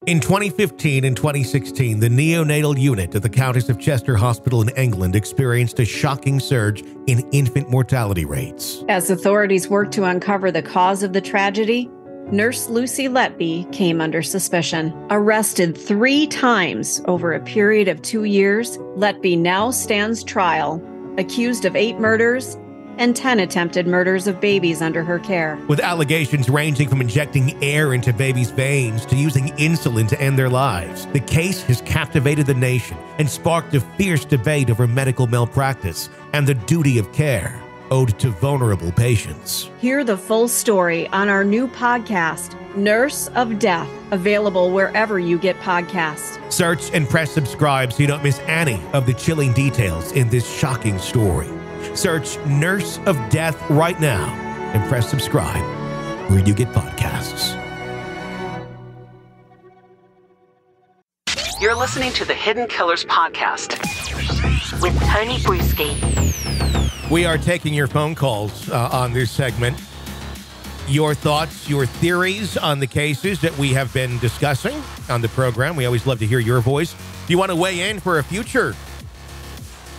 In 2015 and 2016, the neonatal unit at the Countess of Chester Hospital in England experienced a shocking surge in infant mortality rates. As authorities worked to uncover the cause of the tragedy, Nurse Lucy Letby came under suspicion. Arrested 3 times over a period of 2 years, Letby now stands trial, accused of 8 murders and 10 attempted murders of babies under her care. With allegations ranging from injecting air into babies' veins to using insulin to end their lives, the case has captivated the nation and sparked a fierce debate over medical malpractice and the duty of care owed to vulnerable patients. Hear the full story on our new podcast, Nurse of Death, available wherever you get podcasts. Search and press subscribe so you don't miss any of the chilling details in this shocking story. Search Nurse of Death right now and press subscribe where you get podcasts. You're listening to the Hidden Killers podcast with Tony Bruschi. We are taking your phone calls on this segment. Your thoughts, your theories on the cases that we have been discussing on the program. We always love to hear your voice. If you want to weigh in for a future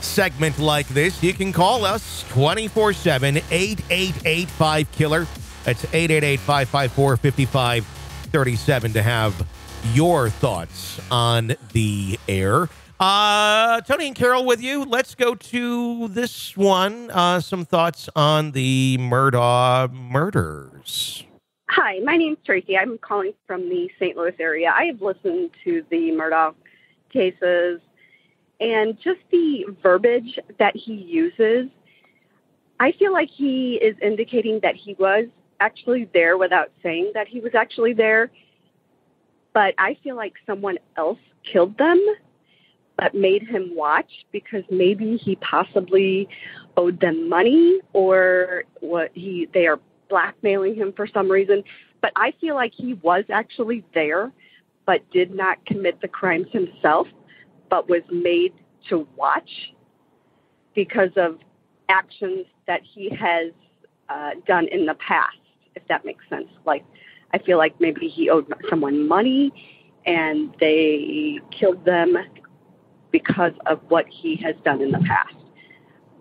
segment like this, you can call us 24/7, 888-5-KILLER. That's 888-554-5537 to have your thoughts on the air. Tony and Carol with you. Let's go to this one. Some thoughts on the Murdaugh murders. Hi, my name's Tracy. I'm calling from the St. Louis area. I have listened to the Murdaugh cases, and just the verbiage that he uses, I feel like he is indicating that he was actually there without saying that he was actually there. But I feel like someone else killed them, but made him watch because maybe he possibly owed them money or they are blackmailing him for some reason. But I feel like he was actually there, but did not commit the crimes himself, but was made to watch because of actions that he has done in the past, if that makes sense. Like, I feel like maybe he owed someone money and they killed them because of what he has done in the past.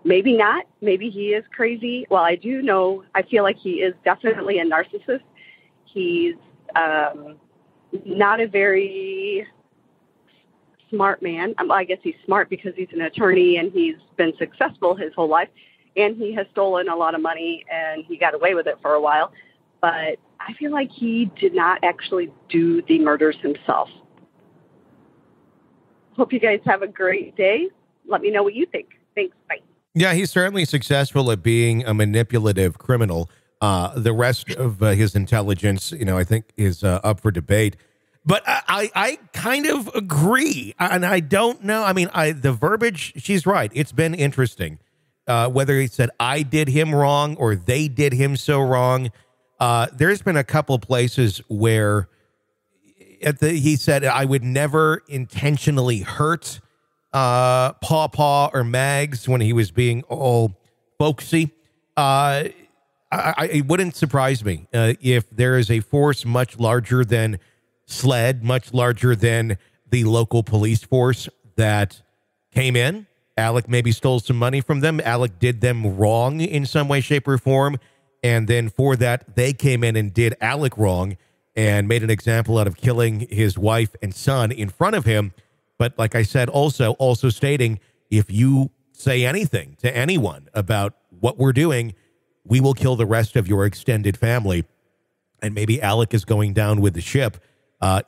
Maybe not. Maybe he is crazy. Well, I feel like he is definitely a narcissist. He's not a very smart man. I guess he's smart because he's an attorney and he's been successful his whole life. And he has stolen a lot of money and he got away with it for a while. But I feel like he did not actually do the murders himself. Hope you guys have a great day. Let me know what you think. Thanks. Bye. Yeah, he's certainly successful at being a manipulative criminal. The rest of his intelligence, I think is up for debate. But I kind of agree. And I don't know. I mean, the verbiage, she's right. It's been interesting. Whether he said, I did him wrong or they did him so wrong. There's been a couple places where he said, I would never intentionally hurt Paw or Mags when he was being all folksy. It wouldn't surprise me if there is a force much larger than SLED, much larger than the local police force that came in. Alec maybe stole some money from them. Alec did them wrong in some way, shape, or form. And then for that, they came in and did Alec wrong and made an example out of killing his wife and son in front of him. But like I said, also stating, if you say anything to anyone about what we're doing, we will kill the rest of your extended family. And maybe Alec is going down with the ship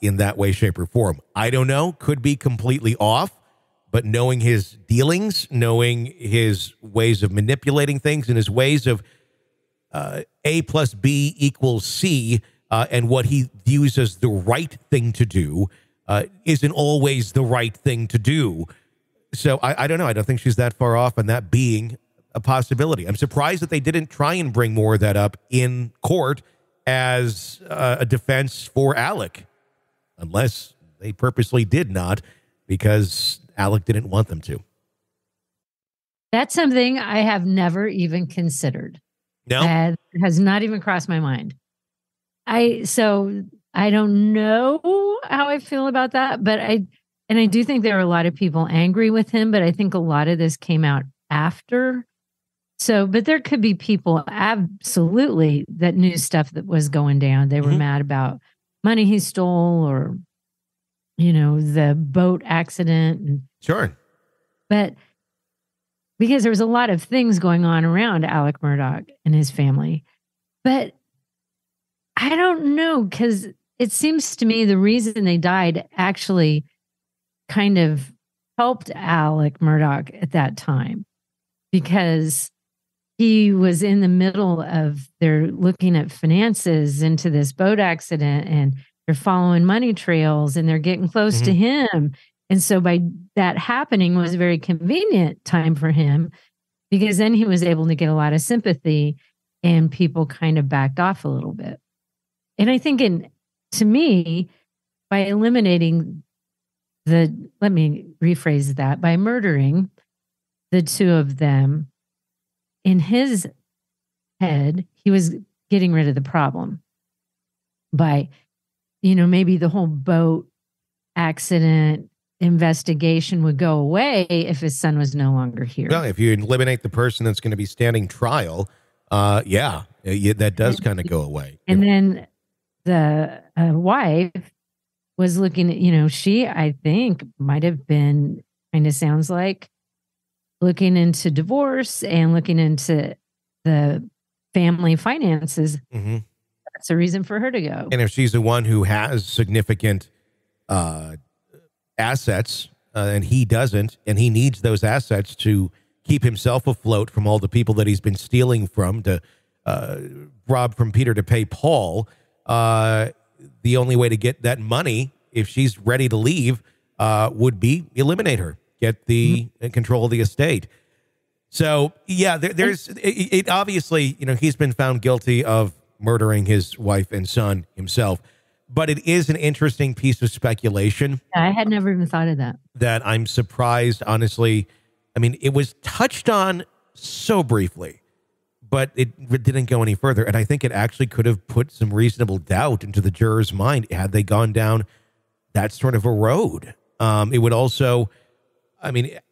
in that way, shape, or form. I don't know. Could be completely off. But knowing his dealings, knowing his ways of manipulating things and his ways of A plus B equals C, and what he views as the right thing to do isn't always the right thing to do. So I don't know. I don't think she's that far off on that being a possibility. I'm surprised that they didn't try and bring more of that up in court as a defense for Alec, unless they purposely did not because Alec didn't want them to. That's something I have never even considered. No? It has not even crossed my mind. I I don't know how I feel about that, but I do think there are a lot of people angry with him, but I think a lot of this came out after. So, but there could be people absolutely that knew stuff that was going down. They were mad about money he stole or, the boat accident. Sure. But because there was a lot of things going on around Alex Murdaugh and his family. But I don't know, because it seems to me the reason they died actually kind of helped Alex Murdaugh at that time, because he was in the middle of they're looking at finances into this boat accident, and they're following money trails, and they're getting close to him. And so by that happening was a very convenient time for him, because then he was able to get a lot of sympathy and people kind of backed off a little bit. And I think to me, by eliminating let me rephrase that, by murdering the two of them, in his head, he was getting rid of the problem by, maybe the whole boat accident investigation would go away if his son was no longer here. Well, if you eliminate the person that's going to be standing trial, that does kind of go away. And then the wife was looking at, she, I think, might have been, kind of sounds like, looking into divorce and looking into the family finances. That's a reason for her to go. And if she's the one who has significant assets and he doesn't, and he needs those assets to keep himself afloat from all the people that he's been stealing from, to rob from Peter to pay Paul, the only way to get that money, if she's ready to leave, would be eliminate her, get the control of the estate. So, yeah, there's it obviously, he's been found guilty of murdering his wife and son himself. But it is an interesting piece of speculation. I had never even thought of that. That I'm surprised, honestly. I mean, it was touched on so briefly, but it didn't go any further. And I think it actually could have put some reasonable doubt into the juror's mind had they gone down that sort of a road. It would also,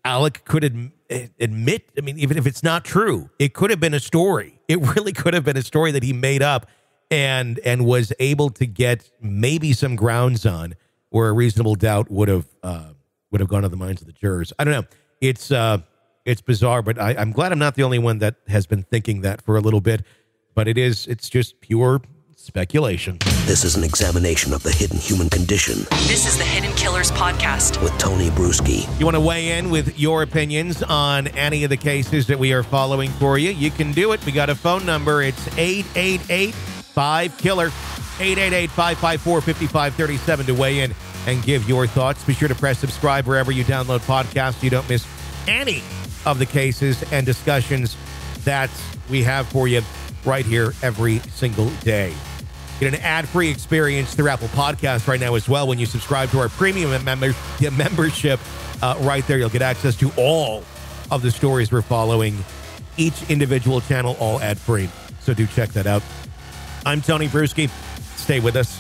Alec could admit, even if it's not true, it could have been a story. It really could have been a story that he made up and was able to get maybe some grounds on where a reasonable doubt would have gone to the minds of the jurors. I don't know. It's bizarre, but I'm glad I'm not the only one that has been thinking that for a little bit. But it's just pure speculation. This is an examination of the hidden human condition. This is the Hidden Killers Podcast with Tony Bruschi. You want to weigh in with your opinions on any of the cases that we are following for you? You can do it. We got a phone number. It's 888-5-KILLER, 888-554-5537 to weigh in and give your thoughts. Be sure to press subscribe wherever you download podcasts so you don't miss any of the cases and discussions that we have for you right here every single day. Get an ad-free experience through Apple Podcasts right now as well when you subscribe to our premium membership. Right there, you'll get access to all of the stories we're following, each individual channel, all ad-free. So do check that out. I'm Tony Bruschi. Stay with us.